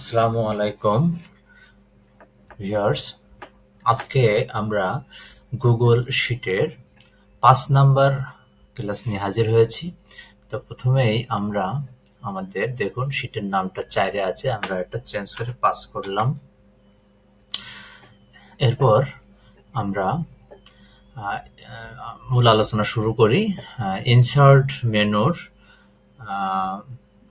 আসসালামু আলাইকুম ভিউয়ার্স। আজকে আমরা গুগল শিটের 5 নাম্বার ক্লাস নিয়ে হাজির হয়েছি। তো প্রথমেই আমরা আমাদের দেখুন শিটের নামটা 4 আছে, আমরা এটা চেঞ্জ করে 5 করলাম। এরপর আমরা মূল আলোচনা শুরু করি। ইনসার্ট মেনুর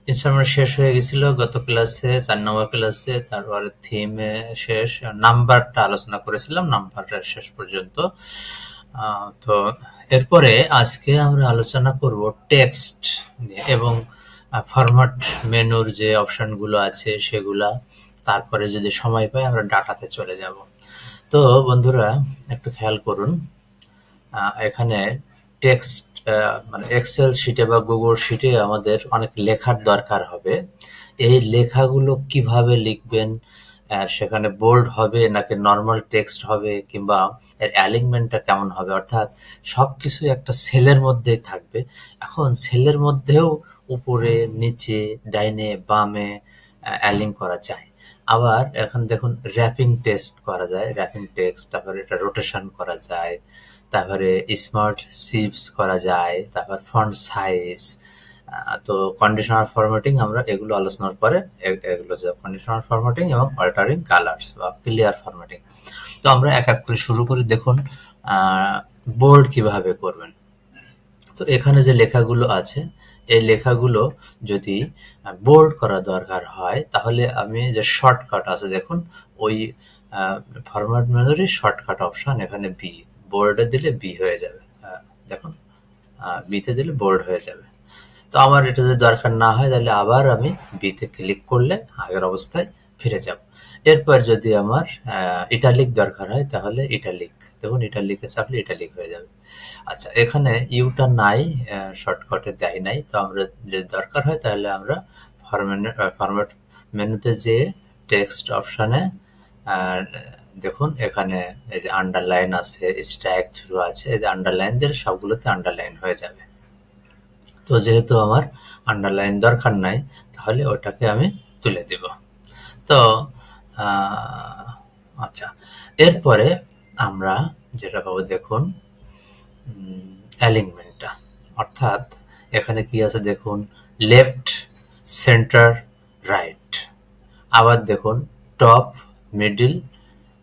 ইনস্টলমেন্ট শেষ হয়ে গেছিল গত ক্লাসে, 4 নম্বর ক্লাসে। তারপরে থিমে শেষ, নাম্বারটা আলোচনা করেছিলাম, নাম্বারটা শেষ পর্যন্ত। তো এরপরে আজকে আমরা আলোচনা করব টেক্সট নিয়ে এবং ফরম্যাট মেনুর যে অপশনগুলো আছে সেগুলা। তারপরে যদি সময় পাই আমরা ডাটাতে চলে যাব। তো বন্ধুরা একটু খেয়াল করুন, এখানে টেক্সট মানে এক্সেল শিটে বা গুগল শিটে আমাদের অনেক লেখার দরকার হবে। এই লেখাগুলো কিভাবে লিখবেন, সেখানে বোল্ড হবে নাকি নর্মাল টেক্সট হবে, কিংবা এর অ্যালিগমেন্টটা কেমন হবে, অর্থাৎ সবকিছু একটা সেলের মধ্যেই থাকবে। এখন সেলের মধ্যেও উপরে নিচে ডাইনে বামে অ্যালিং করা যায়। আবার এখন দেখুন র্যাপিং টেক্সট করা যায়, র্যাপিং টেক্সট, তারপরে এটা রোটেশন করা যায়, তারপরে স্মার্ট শিপস করা যায়, তারপর ফন্ট সাইজ। তো কন্ডিশনাল ফরম্যাটিং আমরা এগুলো আলোচনার পরে এগুলো যে কন্ডিশনাল ফরম্যাটিং এবং অল্টারিং কালার্স বা ক্লিয়ার ফরম্যাটিং। তো আমরা এক এক করে শুরু করি। দেখুন বোল্ড কিভাবে করবেন। তো এখানে যে লেখাগুলো আছে এই লেখাগুলো যদি বোল্ড করা দরকার হয় তাহলে আমি যে শর্টকাট আছে দেখুন, ওই ফরম্যাট মেনুরই শর্টকাট অপশন, এখানে বি, বোল্ডে দিলে বি হয়ে যাবে। দেখুন বিতে দিলে বোল্ড হয়ে যাবে। তো আমার এটা যদি দরকার না হয় তাহলে আবার আমি বিতে ক্লিক করলে আগের অবস্থায় ফিরে যাব। এরপর যদি আমার ইটালিক দরকার হয় তাহলে ইটালিক, দেখুন ইটালিকে চাপলে ইটালিক হয়ে যাবে। আচ্ছা, এখানে ইউটা নাই, শর্টকাটে দেয় নাই। তো আমরা যদি দরকার হয় তাহলে আমরা ফরম্যাট মেনুতে যে টেক্সট অপশানে দেখুন এখানে এই যে আন্ডারলাইন আছে, স্ট্রাইক থ্রু আছে, এই যে আন্ডারলাইন দিলে সবগুলোতে আন্ডারলাইন হয়ে যাবে। তো যেহেতু আমার আন্ডারলাইন দরকার নাই তাহলে ওটাকে আমি তুলে দিব। তো আচ্ছা, এরপরে আমরা যেটা পাবো দেখুন অ্যালিগমেন্টটা, অর্থাৎ এখানে কি আছে দেখুন, লেফট, সেন্টার, রাইট। আবার দেখুন টপ, মিডল,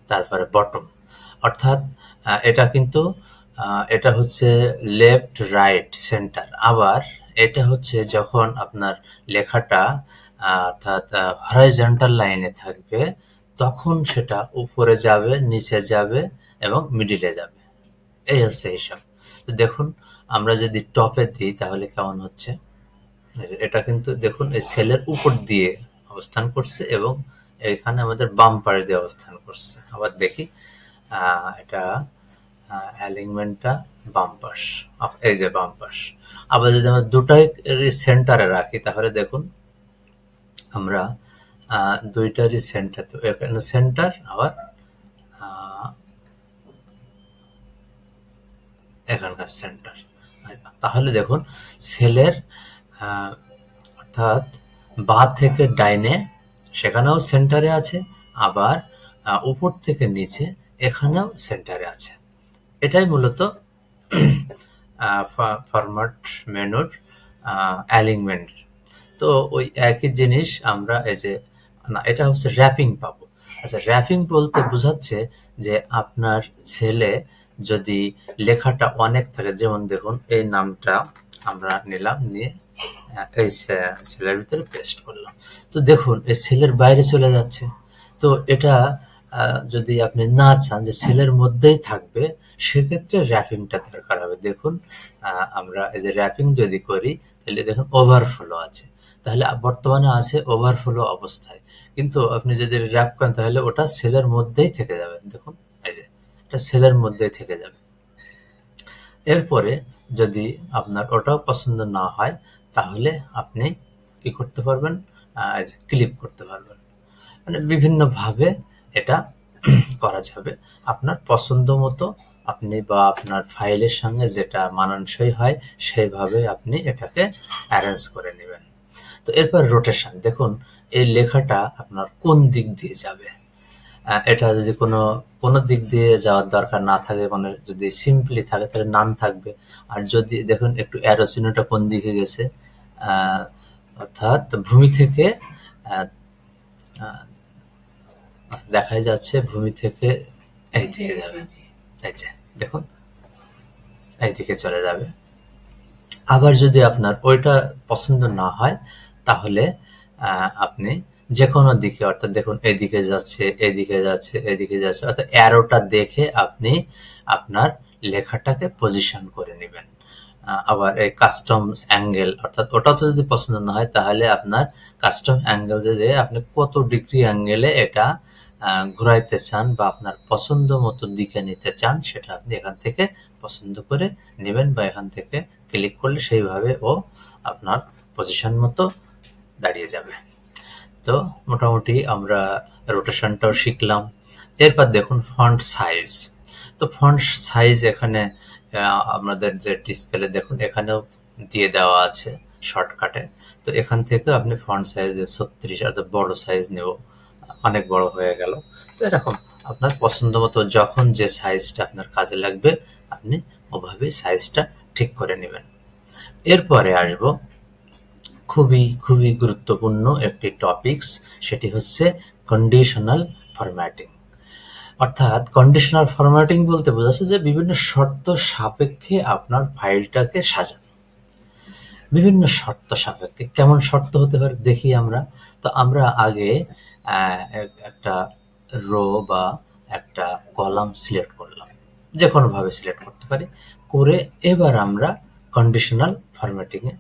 তারপরে বটম। অর্থাৎ এটা কিন্তু এটা হচ্ছে লেফট, রাইট, সেন্টার। আবার এটা হচ্ছে যখন আপনার লেখাটা অর্থাৎ হরাইজন্টাল লাইনে থাকবে তখন সেটা উপরে যাবে, নিচে যাবে এবং মিডিলে যাবে। এই হচ্ছে হিসাব। তো দেখুন আমরা যদি টপে দিই তাহলে কেমন হচ্ছে। এটা কিন্তু দেখুন এই সেলের উপর দিয়ে অবস্থান করছে এবং এখানে আমাদের বাম পাড়ে দিয়ে অবস্থান করছে। আবার দেখি এটা অ্যালিগমেন্টটা বাম পাশ, এই যে বাম পাশ। আবার যদি আমরা দুটাই সেন্টারে রাখি তাহলে দেখুন আমরা দুইটারই সেন্টার, তো এখানে সেন্টার আবার এখানকার সেন্টার। তাহলে দেখুন সেলের অর্থাৎ বাঁ থেকে ডাইনে সেখানেও সেন্টারে আছে, আবার উপর থেকে নিচে এখানেও সেন্টারে আছে। এটাই মূলত ফরম্যাট মেনুর অ্যালিগমেন্ট। তো ওই একই জিনিস আমরা এই যে না, এটা হচ্ছে র্যাপিং পাবো। আচ্ছা, র্যাপিং বলতে বোঝাচ্ছে যে আপনার ছেলে যদি লেখাটা অনেক থাকে, যেমন দেখুন এই নামটা আমরা নিলাম, নিয়ে এই সেলের ভিতরে পেস্ট করলাম। তো দেখুন এই সেলের বাইরে চলে যাচ্ছে। তো এটা যদি আপনি না চান যে সেলের মধ্যেই থাকবে সেক্ষেত্রে র্যাপিংটা দরকার হবে। দেখুন আমরা এই যে র্যাপিং যদি করি তাহলে দেখুন ওভারফ্লো আছে, তাহলে বর্তমানে আছে ওভারফ্লো অবস্থায়। কিন্তু আপনি যদি র্যাপ করেন তাহলে ওটা সেলের মধ্যেই থেকে যাবে। দেখুন এই যে এটা সেলের মধ্যেই থেকে যাবে। এরপরে যদি আপনার ওটাও পছন্দ না হয় তাহলে আপনি কি করতে পারবেন, ক্লিক করতে পারবেন। মানে বিভিন্নভাবে এটা করা যাবে আপনার পছন্দ মতো। আপনি বা আপনার ফাইলের সঙ্গে যেটা মানানসই হয় সেইভাবে আপনি এটাকে অ্যারেঞ্জ করে নেবেন। তো এরপর রোটেশন, দেখুন এই লেখাটা আপনার কোন দিক দিয়ে যাবে। এটা যদি কোনো দিক দিয়ে যাওয়ার দরকার না থাকে, মানে যদি সিম্পলি থাকে তাহলে নান থাকবে। আর যদি দেখুন একটু অ্যারো চিহ্নটা কোন দিকে গেছে, অর্থাৎ ভূমি থেকে দেখাই যাচ্ছে ভূমি থেকে এই দিকে যাবে, এই যে দেখুন এই দিকে চলে যাবে। আবার যদি আপনার ওইটা পছন্দ না হয় তাহলে আপনি যে কোনো দিকে, অর্থাৎ দেখুন এদিকে যাচ্ছে এদিকে যাচ্ছে এদিকে যাচ্ছে, অর্থাৎ অ্যারোটা দেখে আপনি আপনার লেখাটাকে পজিশন করে নেবেন। আবার এই কাস্টম অ্যাঙ্গেল, অর্থাৎ ওটা তো যদি পছন্দ না হয় তাহলে আপনার কাস্টম অ্যাঙ্গেল যে আপনি কত ডিগ্রি অ্যাঙ্গেলে এটা ঘুরাইতে চান বা আপনার পছন্দ মতো দিকে নিতে চান সেটা আপনি এখান থেকে পছন্দ করে নেবেন, বা এখান থেকে ক্লিক করলে সেইভাবে ও আপনার পজিশন মতো দাঁড়িয়ে যাবে। তো মোটামুটি আমরা রোটেশনটাও শিখলাম। এরপর দেখুন ফন্ট সাইজ। তো ফন্ট সাইজ এখানে আপনাদের যে ডিসপ্লে দেখুন এখানেও দিয়ে দেওয়া আছে শর্টকাটে। তো এখান থেকে আপনি ফন্ট সাইজ 36, অর্থাৎ বড় সাইজ নেব, অনেক বড় হয়ে গেল। তো এরকম আপনার পছন্দ মতো যখন যে সাইজটা আপনার কাজে লাগবে আপনি ওভাবে সাইজটা ঠিক করে নেবেন। এরপরে আসবো খুবই খুবই গুরুত্বপূর্ণ একটি টপিকস, সেটি হচ্ছে কন্ডিশনাল ফরম্যাটিং। অর্থাৎ কন্ডিশনাল ফরম্যাটিং বলতে বোঝাচ্ছে যে বিভিন্ন শর্ত সাপেক্ষে আপনার ফাইলটাকে সাজানো। বিভিন্ন শর্ত সাপেক্ষে কেমন শর্ত হতে পারে দেখি আমরা। তো আমরা আগে একটা রো বা একটা কলাম সিলেক্ট করলাম, যে কোনোভাবে সিলেক্ট করতে পারি, করে এবার আমরা কন্ডিশনাল ফরম্যাটিংয়ে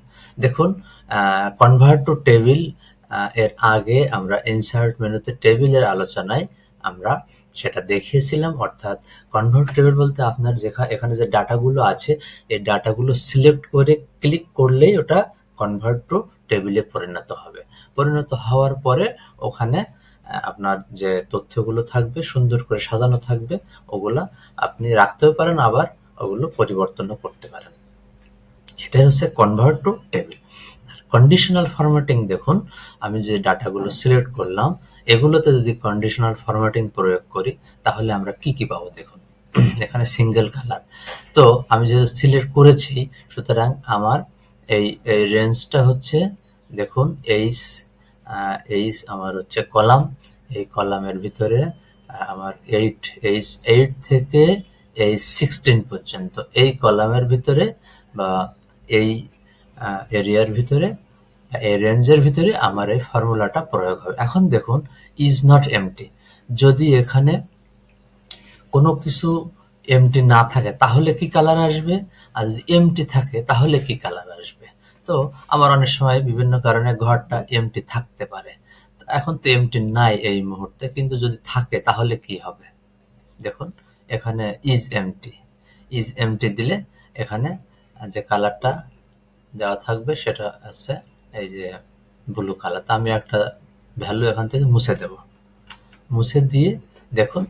দেখুন কনভার্ট টু টেবিল এর আগে আমরা ইনসার্ট মেনুতে টেবিলের আলোচনায় আমরা সেটা দেখিয়েছিলাম। অর্থাৎ কনভার্ট টেবিল বলতে আপনার এখানে যে ডাটাগুলো আছে এই ডাটাগুলো সিলেক্ট করে ক্লিক করলেই ওটা কনভার্ট টু টেবিলে পরিণত হবে। পরিণত হওয়ার পরে ওখানে আপনার যে তথ্যগুলো থাকবে সুন্দর করে সাজানো থাকবে, ওগুলা আপনি রাখতেও পারেন, আবার ওগুলো পরিবর্তনও করতে পারেন। এটাই হচ্ছে convert to table. Conditional formatting দেখুন আমি যে ডাটাগুলো সিলেক্ট করলাম এগুলোতে যদি কন্ডিশনাল ফরম্যাটিং প্রয়োগ করি তাহলে আমরা কি কি পাবো দেখুন। এখানে সিঙ্গেল কালার, তো আমি যেহেতু সিলেক্ট করেছি সুতরাং আমার এই রেঞ্জটা হচ্ছে দেখুন এইচ আমার হচ্ছে কলাম, এই কলামের ভিতরে আমার এইচ থেকে এইচ 16 পর্যন্ত এই কলামের ভিতরে বা এই এরিয়ার ভিতরে, এই রেঞ্জের ভিতরে আমার এই ফর্মুলাটা প্রয়োগ হবে। এখন দেখুন ইজ নট এমটি, যদি এখানে কোনো কিছু এমটি না থাকে তাহলে কি কালার আসবে, আর যদি এমটি থাকে তাহলে কি কালার আসবে। তো আমার অনেক সময় বিভিন্ন কারণে ঘরটা এমটি থাকতে পারে, এখন তো এমটি নাই এই মুহূর্তে, কিন্তু যদি থাকে তাহলে কি হবে দেখুন এখানে ইজ এমটি দিলে এখানে যে কালারটা দেওয়া থাকবে সেটা হচ্ছে এই যে ব্লু কালার। তা আমি একটা ভ্যালু এখান থেকে মুছে দেব, মুছে দিয়ে দেখুন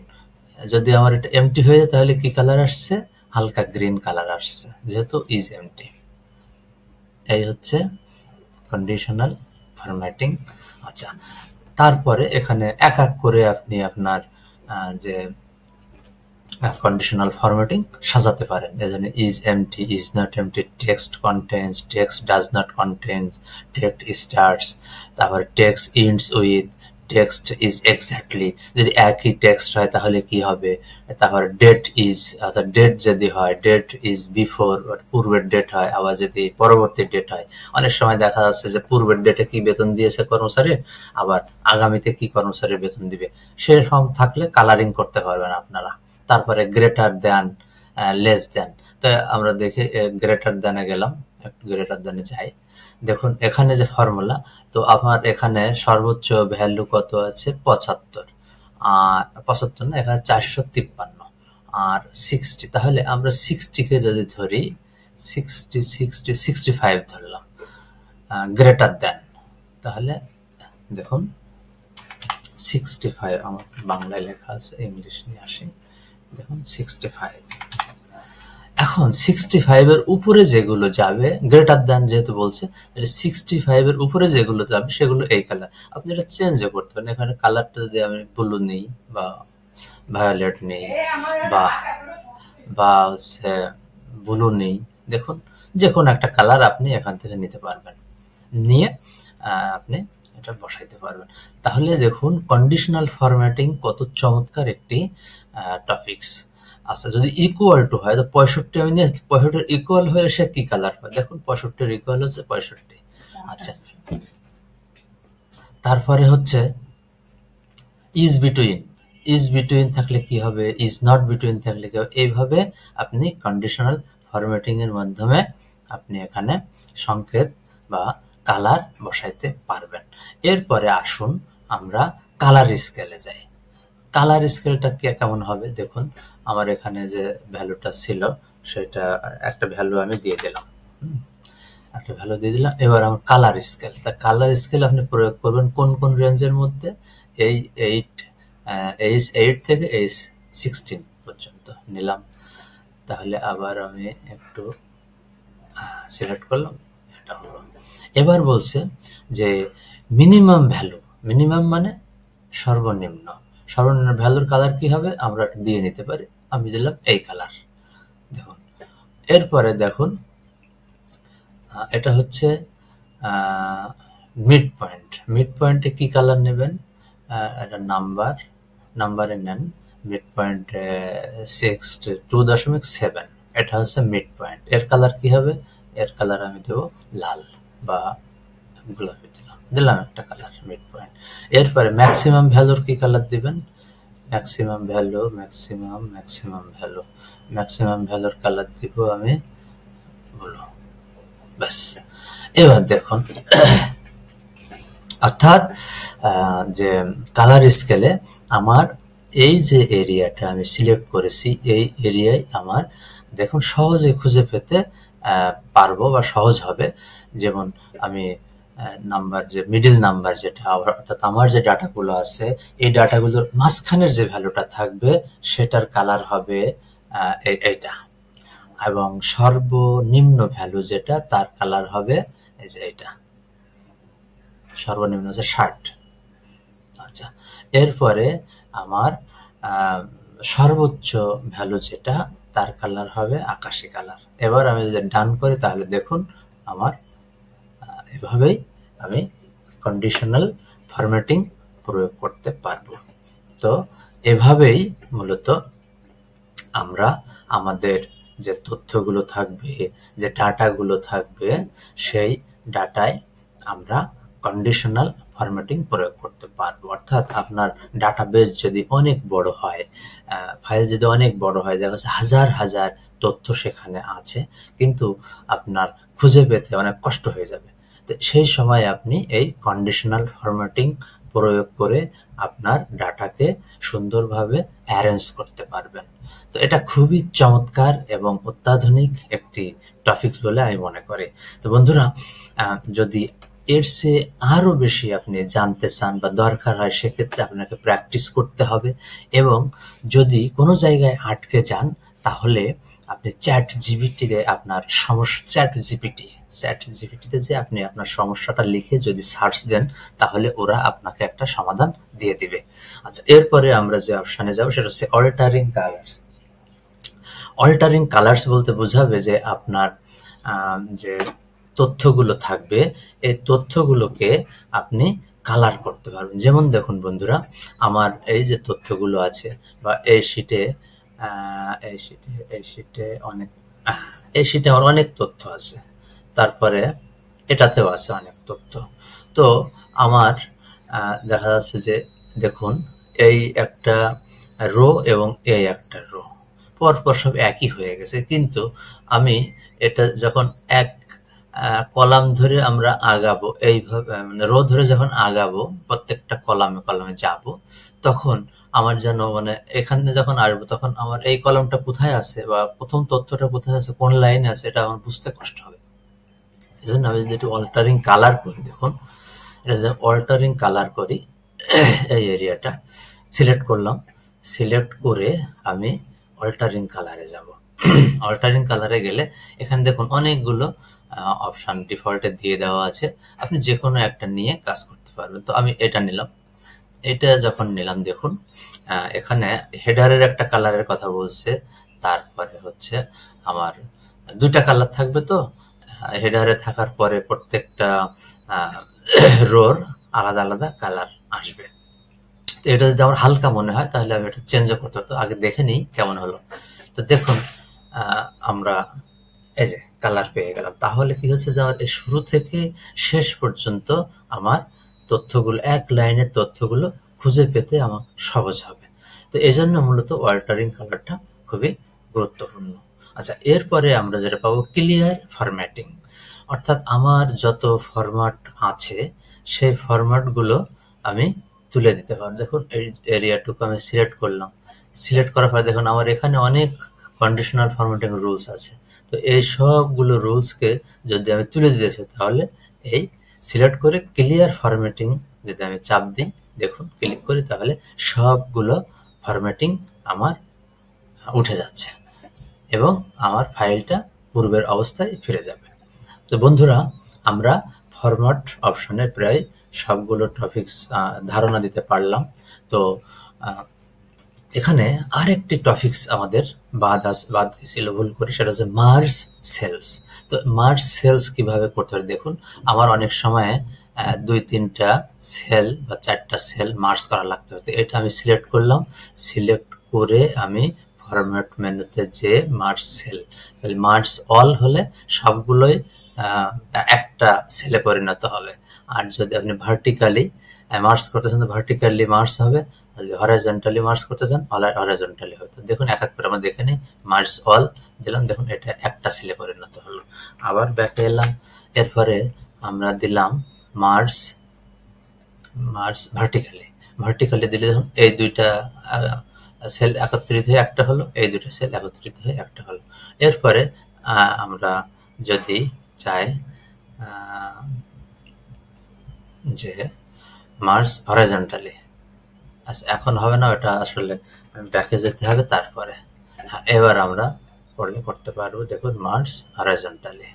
যদি আমার এটা এমটি হয়ে যায় তাহলে কি কালার আসছে, হালকা গ্রিন কালার আসছে, যেহেতু ইজ এমটি। এই হচ্ছে কন্ডিশনাল ফরম্যাটিং। আচ্ছা, তারপরে এখানে এক এক করে আপনি আপনার যে কন্ডিশনাল ফরম্যাটিং সাজাতে পারেন। এজন্য is empty, is not empty, text contents, text does not content, text starts, তারপরে text ends with, text is exactly, যদি একই টেক্সট হয় তাহলে কি হবে। তারপরে ডেট ইজ, অর্থাৎ ডেট যদি হয় ডেট ইজ বিফোর, পূর্বের ডেট হয়, আবার যদি পরবর্তী ডেট হয়। অনেক সময় দেখা যাচ্ছে যে পূর্বের ডেটে কি বেতন দিয়েছে কর্মচারীর, আবার আগামীতে কি কর্মচারীর বেতন দিবে, সেরকম থাকলে কালারিং করতে পারবেন আপনারা। তারপরে গ্রেটার দেন, লেস দেন, তো আমরা দেখি গ্রেটার দেনে গেলাম, একটু গ্রেটার দেনে যাই, দেখুন এখানে যে ফর্মুলা, তো আমার এখানে সর্বোচ্চ ভ্যালু কত আছে 75, আর 75 না এখানে 453 আর 60, তাহলে আমরা 60 কে যদি ধরি 65 ধরলাম গ্রেটার দেন, তাহলে দেখুন 65 আমার বাংলায় লেখা আছে, ইংলিশ নিয়ে আসি, দেখুন 65। এখন 65 এর উপরে যেগুলো যাবে, গ্রেটার দ্যান যেহেতু বলছে, তাহলে 65 এর উপরে যেগুলো যাবে সেগুলো এই কালার। আপনি এটা চেঞ্জও করতে পারেন। এখানে কালারটা যদি আমি ব্লু নেই বা ভায়োলেট নেই বা বা হচ্ছে ব্লু নেই, দেখুন যে কোনো একটা কালার আপনি এখান থেকে নিতে পারবেন, নিয়ে আপনি এটা বসাইতে পারবেন। তাহলে দেখুন কন্ডিশনাল ফরম্যাটিং কত চমৎকার একটি টপিকস। আচ্ছা, যদি ইকুয়াল টু হয় তো 65 আমি নিয়ে 65 ইকুয়াল হয়ে সে কি কালার পায়, দেখুন 65 ইকুয়াল হচ্ছে 65। আচ্ছা, তারপরে হচ্ছে ইজ বিটুইন। ইজ বিটুইন থাকলে কি হবে, ইজ নট বিটুইন থাকলে কি হবে, এইভাবে আপনি কন্ডিশনাল ফরম্যাটিং এর মাধ্যমে আপনি এখানে সংকেত বা কালার বসাইতে পারবেন। এরপরে আসুন আমরা কালার স্কেলে যাই। কালার স্কেলটা কেমন হবে, দেখুন আমার এখানে যে ভ্যালুটা ছিল সেটা একটা ভ্যালু আমি দিয়ে দিলাম, একটা ভ্যালু দিয়ে দিলাম। এবার আমার কালার স্কেল, তা কালার স্কেল আপনি প্রয়োগ করবেন কোন কোন রেঞ্জের মধ্যে, এই 8 থেকে 16 পর্যন্ত নিলাম। তাহলে আবার আমি একটু সিলেক্ট করলাম, এটা হলো। এবার বলছে যে মিনিমাম ভ্যালু, মিনিমাম মানে সর্বনিম্ন, সর্বনিম্ন ভ্যালুর কালার কি হবে আমরা দিয়ে নিতে পারি। আমি দিলাম এই কালার, দেখুন। এরপরে দেখুন এটা হচ্ছে মিড পয়েন্ট। মিড পয়েন্টে কি কালার নেবেন, এটা নাম্বারে নেন। মিড পয়েন্ট 2.7, এটা হচ্ছে মিড পয়েন্ট। এর কালার কি হবে, এর কালার আমি দেবো লাল বা গোলাপি, দিলাম একটা কালার মিড পয়েন্ট। এরপরে ম্যাক্সিমাম ভ্যালুর কি কালার দিবেন, ম্যাক্সিমাম ভ্যালুর কালার দিব আমি ব্লু, ব্যাস। এবার দেখুন অর্থাৎ যে কালার স্কেলে আমার এই যে এরিয়াটা আমি সিলেক্ট করেছি, এই এরিয়ায় আমার দেখুন সহজে খুঁজে পেতে পারবো বা সহজ হবে। যেমন আমি নাম্বার, যে মিডল নাম্বার যেটা, অর্থাৎ আমার যে ডাটাগুলো আছে এই ডাটাগুলোর মাঝখানের যে ভ্যালুটা থাকবে সেটার কালার হবে এইটা, এবং সর্বনিম্ন ভ্যালু যেটা তার কালার হবে এই যে এইটা, সর্বনিম্ন হচ্ছে 60। আচ্ছা, এরপরে আমার সর্বোচ্চ ভ্যালু যেটা তার কালার হবে আকাশি কালার। এবার আমি যদি ডান করি তাহলে দেখুন আমার এভাবেই আমি কন্ডিশনাল ফরম্যাটিং প্রয়োগ করতে পারবো। তো এভাবেই মূলত আমরা আমাদের যে তথ্যগুলো থাকবে, যে ডাটাগুলো থাকবে, সেই ডাটায় আমরা কন্ডিশনাল ফরম্যাটিং প্রয়োগ করতে পারবো। অর্থাৎ আপনার ডাটাবেস যদি অনেক বড় হয়, ফাইল যদি অনেক বড় হয়, দেখা যাচ্ছে হাজার হাজার তথ্য সেখানে আছে, কিন্তু আপনার খুঁজে পেতে অনেক কষ্ট হয়ে যাবে। তো সেই সময় আপনি এই কন্ডিশনাল ফরম্যাটিং প্রয়োগ করে আপনার ডাটাকে সুন্দরভাবে অ্যারেঞ্জ করতে পারবেন। তো এটা খুবই চমৎকার এবং অত্যাধুনিক একটি টপিকস বলে আমি মনে করি। তো বন্ধুরা, যদি এর চেয়ে আরো বেশি আপনি জানতে চান বা দরকার হয়, সেক্ষেত্রে আপনাকে প্র্যাকটিস করতে হবে। এবং যদি কোনো জায়গায় আটকে যান তাহলে আপনি চ্যাট জিপিটিতে আপনার সমস্যা, চ্যাট জিপিটিতে যে আপনি আপনার সমস্যাটা লিখে যদি সার্চ দেন তাহলে ওরা আপনাকে একটা সমাধান দিয়ে দিবে। আচ্ছা, এরপরে আমরা যে অপশনে যাব সেটা হচ্ছে অল্টারিং কালার্স। অল্টারিং কালার্স বলতে বোঝাবে যে আপনার যে তথ্যগুলো থাকবে এই তথ্যগুলোকে আপনি কালার করতে পারবেন। যেমন দেখুন বন্ধুরা, আমার এই যে তথ্যগুলো আছে বা এই শিটে আমার অনেক তথ্য আছে, তারপরে এটাতেও আছে অনেক তথ্য। তো আমার দেখা যাচ্ছে যে দেখুন এই একটা রো এবং এই একটা রো পরপর সব একই হয়ে গেছে, কিন্তু আমি এটা যখন এক কলাম ধরে আমরা আগাবো, এইভাবে মানে রো ধরে যখন আগাবো, প্রত্যেকটা কলামে যাব, তখন আমার যেন মানে এখানে যখন আসবো তখন আমার এই কলামটা কোথায় আছে বা প্রথম তথ্যটা কোথায় আছে, কোন লাইনে আছে, এটা আমার বুঝতে কষ্ট হবে। এই জন্য আমি যদি অল্টারিং কালার করি, দেখুন এটা যদি অল্টারিং কালার করি, এই এরিয়াটা সিলেক্ট করলাম, সিলেক্ট করে আমি অল্টারিং কালারে যাব। অল্টারিং কালারে গেলে এখানে দেখুন অনেকগুলো অপশন ডিফল্টে দিয়ে দেওয়া আছে, আপনি যে কোনো একটা নিয়ে কাজ করতে পারবেন। তো আমি এটা নিলাম। এটা যখন নিলাম দেখুন এখানে হেডারের একটা কালারের কথা বলছে, তারপরে হচ্ছে আমার দুইটা কালার থাকবে। তো হেডারে থাকার পরে প্রত্যেকটা রোর আলাদা আলাদা কালার আসবে। তো এটা যদি আমার হালকা মনে হয় তাহলে আমি এটা চেঞ্জও করতে পারতো। আগে দেখে নিই কেমন হলো। তো দেখুন আমরা এই যে কালার পেয়ে গেলাম। তাহলে কি হচ্ছে যে আমার এই শুরু থেকে শেষ পর্যন্ত আমার তথ্যগুলো, এক লাইনের তথ্যগুলো খুঁজে পেতে আমার সহজ হবে। তো এই জন্য মূলত অল্টারিং কালারটা খুবই গুরুত্বপূর্ণ। আচ্ছা, এরপরে আমরা যেটা পাবো ক্লিয়ার ফরম্যাটিং, অর্থাৎ আমার যত ফরম্যাট আছে সেই ফরম্যাটগুলো আমি তুলে দিতে পারবো। দেখুন এই এরিয়াটুকু আমি সিলেক্ট করলাম। সিলেক্ট করার পরে দেখুন আমার এখানে অনেক কন্ডিশনাল ফরম্যাটিং রুলস আছে। তো এই সবগুলো রুলসকে যদি আমি তুলে দিতে চাই তাহলে এই সিলেক্ট করে ক্লিয়ার ফরম্যাটিং যদি আমি চাপ দিই, দেখুন ক্লিক করি, তাহলে সবগুলো ফরম্যাটিং আমার উঠে যাচ্ছে এবং আমার ফাইলটা পূর্বের অবস্থায় ফিরে যাবে। তো বন্ধুরা, আমরা ফরম্যাট অপশনের প্রায় সবগুলো টপিকস ধারণা দিতে পারলাম। তো এখানে আরেকটি টপিকস আমাদের বাদ ছিল ভুল করে, সেটা হচ্ছে মার্জ সেলস। তো মার্জ সেলস কিভাবে করতে পারি দেখুন, আমার অনেক সময় 2-3টা সেল বা 4টা সেল মার্জ করা লাগতে হতো। এটা আমি সিলেক্ট করলাম, সিলেক্ট করে আমি ফরম্যাট মেনুতে যে মার্জ সেল, তাহলে মার্জ অল হলে সবগুলোই একটা সেলে পরিণত হবে। আর যদি আপনি ভার্টিক্যালি মার্জ করতে চান ভার্টিক্যালি মার্জ হবে, হরাইজন্টালি মার্জ করতে চান হরাইজন্টালি হবে। দেখুন এক এক করে আমরা দেখে নিই। মার্জ অল দিলাম, দেখুন এটা একটা সেলে পরিণত হলো। আবার ব্যাকে এলাম, এরপরে আমরা দিলাম মার্জ ভার্টিক্যালি দিলে দেখুন এই দুইটা সেল একত্রিত হয়ে একটা হলো, এই দুইটা সেল একত্রিত হয়ে একটা হলো। এরপরে আমরা যদি চাই যে মার্জ হরাইজন্টালি, আচ্ছা এখন হবে না, ওটা আসলে ব্যাকে যেতে হবে। তারপরে এবার আমরা করতে পারবো, দেখুন মার্জ হরাইজন্টালি,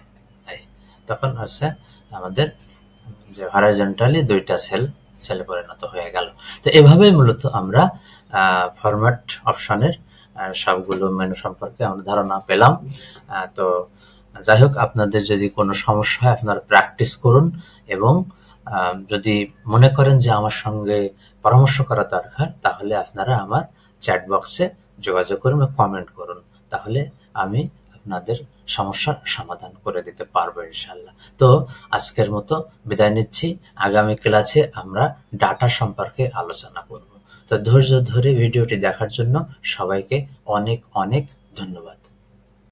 তখন হচ্ছে আমাদের যে হরাইজন্টালি দুইটা সেলে পরিণত হয়ে গেল। তো এভাবেই মূলত আমরা ফরম্যাট অপশনের সবগুলো মেনু সম্পর্কে আমরা ধারণা পেলাম। তো যাই হোক, আপনাদের যদি কোনো সমস্যা হয় আপনারা প্র্যাকটিস করুন এবং যদি মনে করেন যে আমার সঙ্গে পরামর্শ করা দরকার তাহলে আপনারা আমার চ্যাট বক্সে যোগাযোগ করুন বা কমেন্ট করুন, তাহলে আমি আপনাদের সমস্যার সমাধান করে দিতে পারবো ইনশাল্লাহ। তো আজকের মতো বিদায় নিচ্ছি। আগামী ক্লাসে আমরা ডাটা সম্পর্কে আলোচনা করব। তো ধৈর্য ধরে ভিডিওটি দেখার জন্য সবাইকে অনেক অনেক ধন্যবাদ।